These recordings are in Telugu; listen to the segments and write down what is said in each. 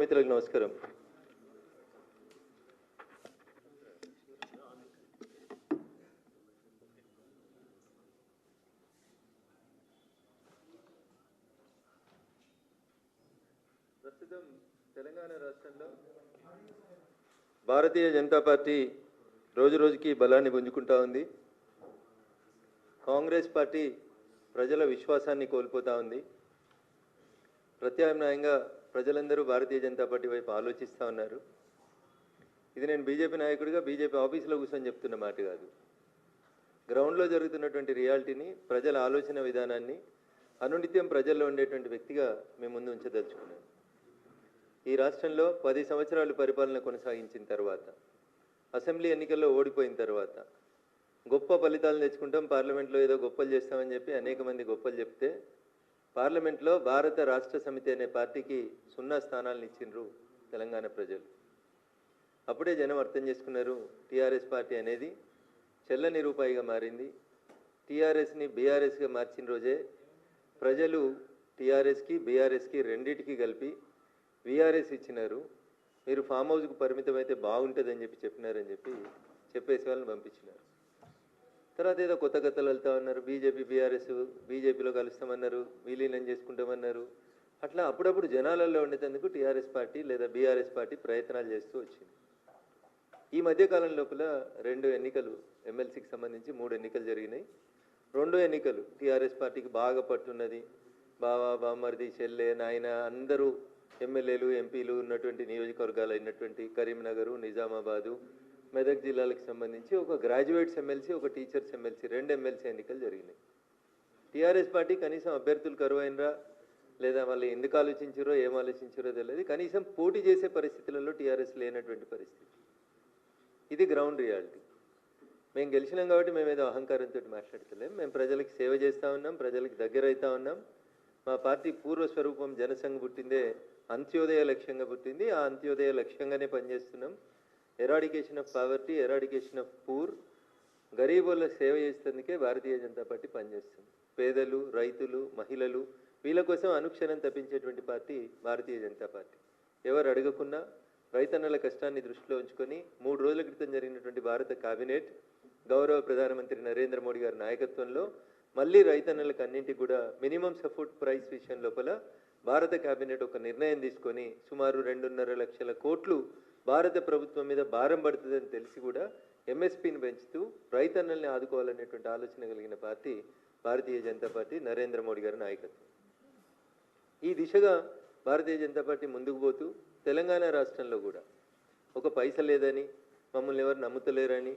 మిత్రులకు నమస్కారం. ప్రస్తుతం తెలంగాణ రాష్ట్రంలో భారతీయ జనతా పార్టీ రోజురోజుకి బలాన్ని పుంజుకుంటా ఉంది. కాంగ్రెస్ పార్టీ ప్రజల విశ్వాసాన్ని కోల్పోతూ ఉంది. ప్రత్యామ్నాయంగా ప్రజలందరూ భారతీయ జనతా పార్టీ వైపు ఆలోచిస్తూ ఉన్నారు. ఇది నేను బీజేపీ నాయకుడిగా బీజేపీ ఆఫీసులో కూర్చొని చెప్తున్న మాట కాదు. గ్రౌండ్లో జరుగుతున్నటువంటి రియాలిటీని, ప్రజల ఆలోచన విధానాన్ని అనునిత్యం ప్రజల్లో ఉండేటువంటి వ్యక్తిగా మేము ముందు ఉంచదలుచుకున్నాను. ఈ రాష్ట్రంలో 10 సంవత్సరాలు పరిపాలన కొనసాగించిన తర్వాత, అసెంబ్లీ ఎన్నికల్లో ఓడిపోయిన తర్వాత గొప్ప ఫలితాలు తెచ్చుకుంటాం, పార్లమెంట్లో ఏదో గొప్పలు చేస్తామని చెప్పి అనేక మంది గొప్పలు చెప్తే పార్లమెంట్లో భారత రాష్ట్ర సమితి అనే పార్టీకి 0 స్థానాలను ఇచ్చిండ్రు తెలంగాణ ప్రజలు. అప్పుడే జనం అర్థం చేసుకున్నారు, టీఆర్ఎస్ పార్టీ అనేది చెల్లని రూపాయిగా మారింది. టీఆర్ఎస్ని బీఆర్ఎస్గా మార్చిన రోజే ప్రజలు టీఆర్ఎస్కి బీఆర్ఎస్కి రెండింటికి కలిపి వీఆర్ఎస్ ఇచ్చినారు. మీరు ఫామ్ హౌస్కు పరిమితమైతే బాగుంటుందని చెప్పినారని చెప్పేసి వాళ్ళని పంపించినారు. తర్వాత ఏదో కొత్త కథలు వెళ్తా ఉన్నారు. బీజేపీ బీఆర్ఎస్ బీజేపీలో కలుస్తామన్నారు, విలీనం చేసుకుంటామన్నారు. అట్లా అప్పుడప్పుడు జనాలలో ఉండేందుకు టీఆర్ఎస్ పార్టీ లేదా బీఆర్ఎస్ పార్టీ ప్రయత్నాలు చేస్తూ వచ్చింది. ఈ మధ్యకాలం లోపల 2 ఎన్నికలు, ఎమ్మెల్సీకి సంబంధించి 3 ఎన్నికలు జరిగినాయి. 2 ఎన్నికలు టీఆర్ఎస్ పార్టీకి బాగా పట్టున్నది. బావా, బామ్మర్ది, చెల్లె, నాయన అందరూ ఎమ్మెల్యేలు ఎంపీలు ఉన్నటువంటి నియోజకవర్గాలు అయినటువంటి కరీంనగర్, నిజామాబాదు, మెదక్ జిల్లాలకు సంబంధించి ఒక గ్రాడ్యుయేట్స్ ఎమ్మెల్సీ, ఒక టీచర్స్ ఎమ్మెల్సీ, 2 ఎమ్మెల్సీ ఎన్నికలు జరిగినాయి. టీఆర్ఎస్ పార్టీ కనీసం అభ్యర్థులు కరువైనరా లేదా వాళ్ళు ఎందుకు ఆలోచించారో ఏం ఆలోచించారో తెలియదు. కనీసం పోటీ చేసే పరిస్థితులలో టీఆర్ఎస్ లేనటువంటి పరిస్థితి. ఇది గ్రౌండ్ రియాలిటీ. మేము గెలిచినాం కాబట్టి మేము ఏదో అహంకారంతో మాట్లాడతలేం. మేము ప్రజలకు సేవ చేస్తూ ఉన్నాం, ప్రజలకు దగ్గర అవుతా ఉన్నాం. మా పార్టీ పూర్వస్వరూపం జనసంఘ పుట్టిందే అంత్యోదయ లక్ష్యంగా పుట్టింది. ఆ అంత్యోదయ లక్ష్యంగానే పనిచేస్తున్నాం. Eradication of poverty, eradication of poor, గరీబుల సేవ చేసేందుకే భారతీయ జనతా పార్టీ పనిచేస్తుంది. పేదలు, రైతులు, మహిళలు వీళ్ళ కోసం అనుక్షణం తప్పించేటువంటి పార్టీ భారతీయ జనతా పార్టీ. ఎవరు అడగకున్నా రైతన్నల కష్టాన్ని దృష్టిలో ఉంచుకొని 3 రోజుల క్రితం జరిగినటువంటి భారత కేబినెట్ గౌరవ ప్రధానమంత్రి నరేంద్ర మోడీ గారి నాయకత్వంలో మళ్ళీ రైతన్నలకు అన్నింటికి కూడా మినిమం సపోర్ట్ ప్రైస్ విషయం లోపల భారత కేబినెట్ ఒక నిర్ణయం తీసుకొని సుమారు 2.5 లక్షల కోట్లు భారత ప్రభుత్వం మీద భారం పడుతుందని తెలిసి కూడా ఎంఎస్పీని పెంచుతూ రైతన్నల్ని ఆదుకోవాలనేటువంటి ఆలోచన కలిగిన పార్టీ భారతీయ జనతా పార్టీ, నరేంద్ర మోడీ గారి నాయకత్వం. ఈ దిశగా భారతీయ జనతా పార్టీ ముందుకు పోతూ తెలంగాణ రాష్ట్రంలో కూడా ఒక పైస లేదని, మమ్మల్ని ఎవరు నమ్ముతలేరని,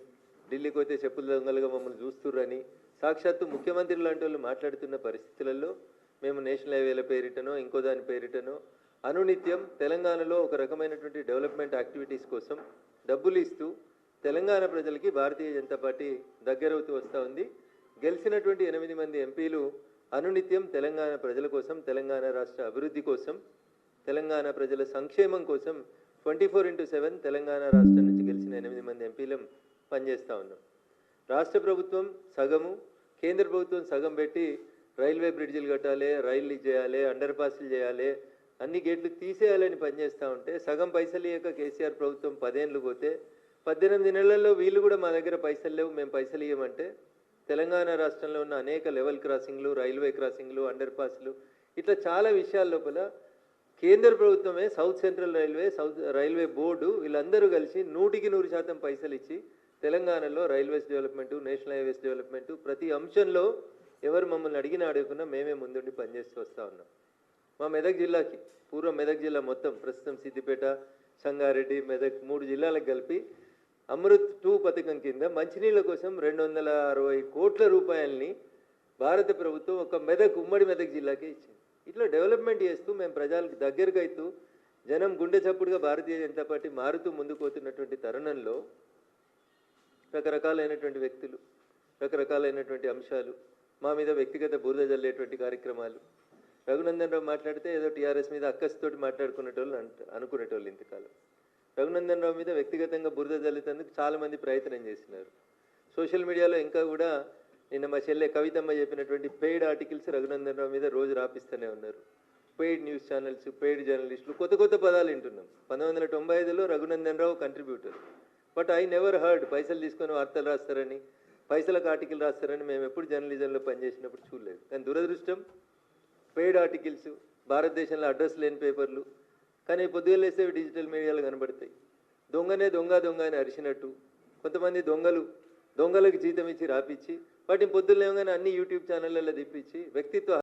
ఢిల్లీకి పోతే చెప్పుల దొంగలుగా మమ్మల్ని చూస్తుర్రని సాక్షాత్తు ముఖ్యమంత్రి లాంటి వాళ్ళు మాట్లాడుతున్న పరిస్థితులలో మేము నేషనల్ హైవేల పేరిటనో ఇంకో దాని పేరిటనో అనునిత్యం తెలంగాణలో ఒక రకమైనటువంటి డెవలప్మెంట్ యాక్టివిటీస్ కోసం డబ్బులు ఇస్తూ తెలంగాణ ప్రజలకి భారతీయ జనతా పార్టీ దగ్గరవుతూ వస్తూ ఉంది. గెలిచినటువంటి 8 మంది ఎంపీలు అనునిత్యం తెలంగాణ ప్రజల కోసం, తెలంగాణ రాష్ట్ర అభివృద్ధి కోసం, తెలంగాణ ప్రజల సంక్షేమం కోసం 24/7 తెలంగాణ రాష్ట్రం నుంచి గెలిచిన 8 మంది ఎంపీలం పనిచేస్తూ ఉన్నాం. రాష్ట్ర ప్రభుత్వం సగము, కేంద్ర ప్రభుత్వం సగం పెట్టి రైల్వే బ్రిడ్జిలు కట్టాలి, రైళ్ళు చేయాలి, అండర్ పాస్లు చేయాలి, అన్ని గేట్లు తీసేయాలని పనిచేస్తూ ఉంటే సగం పైసలు ఇవ్వక కేసీఆర్ ప్రభుత్వం 10 ఏళ్ళు పోతే 18 నెలల్లో వీళ్ళు కూడా మా దగ్గర పైసలు లేవు, మేము పైసలు ఇవ్వమంటే తెలంగాణ రాష్ట్రంలో ఉన్న అనేక లెవెల్ క్రాసింగ్లు, రైల్వే క్రాసింగ్లు, అండర్ పాస్లు ఇట్లా చాలా విషయాల లోపల కేంద్ర ప్రభుత్వమే, సౌత్ సెంట్రల్ రైల్వే బోర్డు వీళ్ళందరూ కలిసి 100% పైసలు ఇచ్చి తెలంగాణలో railways development, national highways development ప్రతి అంశంలో ఎవరు మమ్మల్ని అడిగినా అడగకుండా మేమే ముందుండి పనిచేస్తూ వస్తూ ఉన్నాం. మా మెదక్ జిల్లాకి, పూర్వ మెదక్ జిల్లా మొత్తం ప్రస్తుతం సిద్దిపేట, సంగారెడ్డి, మెదక్ 3 జిల్లాలకు కలిపి అమృత్ 2 పథకం కింద మంచినీళ్ళ కోసం 260 కోట్ల రూపాయలని భారత ప్రభుత్వం ఒక ఉమ్మడి మెదక్ జిల్లాకే ఇచ్చింది. ఇట్లా డెవలప్మెంట్ చేస్తూ మేము ప్రజలకు దగ్గరకు అవుతూ జనం గుండె చప్పుడుగా భారతీయ జనతా పార్టీ మారుతూ ముందుకు పోతున్నటువంటి తరుణంలో రకరకాలైనటువంటి వ్యక్తులు, రకరకాలైనటువంటి అంశాలు, మా మీద వ్యక్తిగత బురద జల్లేటువంటి కార్యక్రమాలు. రఘునందన్ రావు మాట్లాడితే ఏదో టీఆర్ఎస్ మీద అక్కస్తోటి మాట్లాడుకునేటోళ్ళు అనుకునేటోళ్ళు. ఇంతకాలం రఘునందన్ రావు మీద వ్యక్తిగతంగా బురద జల్లేందుకు చాలామంది ప్రయత్నం చేసినారు. సోషల్ మీడియాలో ఇంకా కూడా నిన్న మా చెల్లె కవితమ్మ చెప్పినటువంటి పెయిడ్ ఆర్టికల్స్ రఘునందన్ రావు మీద రోజు రాపిస్తూనే ఉన్నారు. పెయిడ్ న్యూస్ ఛానల్స్, పెయిడ్ జర్నలిస్టులు, కొత్త కొత్త పదాలు వింటున్నాం. 1995లో Raghunandan Rao contributor. But I never heard పైసలు తీసుకొని వార్తలు రాస్తారని, పైసలకు ఆర్టికల్ రాస్తారని మేము ఎప్పుడు జర్నలిజంలో పనిచేసినప్పుడు చూడలేదు. కానీ దురదృష్టం పెయిడ్ ఆర్టికల్స్, భారతదేశంలో అడ్రస్ లేని పేపర్లు, కానీ పొద్దుగా లేస్తే డిజిటల్ మీడియాలో కనబడతాయి. దొంగనే దొంగ దొంగ అని అరిచినట్టు కొంతమంది దొంగలకు జీతం ఇచ్చి రాపిచ్చి వాటిని పొద్దున్న లేవగానే అన్ని యూట్యూబ్ ఛానళ్ళల్లో తిప్పించి వ్యక్తిత్వ